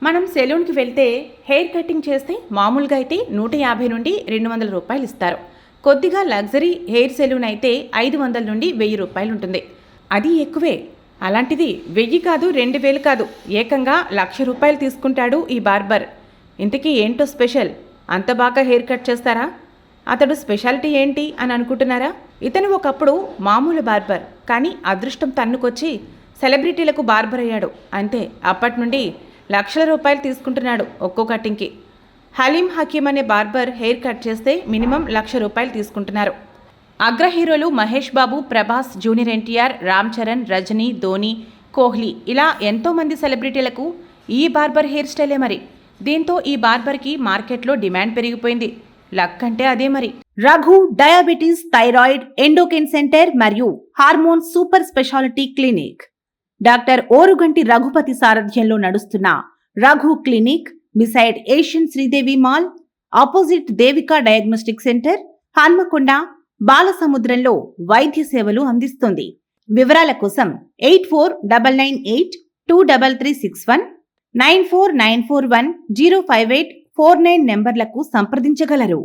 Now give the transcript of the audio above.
మనం సెలూన్కి వెళ్తే hair cutting చేస్తే మామూలుగా అయితే 150 నుండి 200 రూపాయలు ఇస్తారు. కొద్దిగా లగ్జరీ హెయిర్ సెలూన్ అయితే 500 నుండి 1000 రూపాయలు ఉంటుంది. అది ఎక్కువే. అలాంటిది 1000 కాదు 2000 కాదు, ఏకంగా 1,00,000 రూపాయలు తీసుకుంటాడు ఈ బార్బర్. ఇంతకీ ఏంటో స్పెషల్? అంత బాగా హెయిర్ కట్ చేస్తారా? అతడు స్పెషాలిటీ ఏంటి అని అనుకుంటున్నారా? ఇతను ఒకప్పుడు మామూలు బార్బర్, కానీ అదృష్టం తన్నుకొచ్చి సెలబ్రిటీలకు బార్బర్ అయ్యాడు. అంతే, అప్పటి నుండి లక్షల రూపాయలు తీసుకుంటున్నాడు ఒక్కో కటింగ్కి. హలీం హకీం అనే బార్బర్ హెయిర్ కట్ చేస్తే మినిమం 1,00,000 రూపాయలు తీసుకుంటున్నారు. అగ్ర హీరోలు మహేష్ బాబు, ప్రభాస్, జూనియర్ ఎన్టీఆర్, రామ్ చరణ్, రజనీ, ధోని, కోహ్లీ ఇలా ఎంతోమంది సెలబ్రిటీలకు ఈ బార్బర్ హెయిర్ స్టైలే మరి. దీంతో ఈ బార్బర్కి మార్కెట్లో డిమాండ్ పెరిగిపోయింది. లక్ అంటే అదే మరి. Raghu diabetes, thyroid, endocrine centre మరియు hormone super speciality clinic. Doctor Oruganti Raghupathi సారథ్యంలో నడుస్తున్న Raghu clinic beside Asian Sridevi mall, opposite Devika diagnostic centre, Hanamkonda, బాలసముద్రంలో వైద్య సేవలు అందిస్తుంది. వివరాల కోసం 8499823361, 9494105849 నెంబర్లకు సంప్రదించగలరు.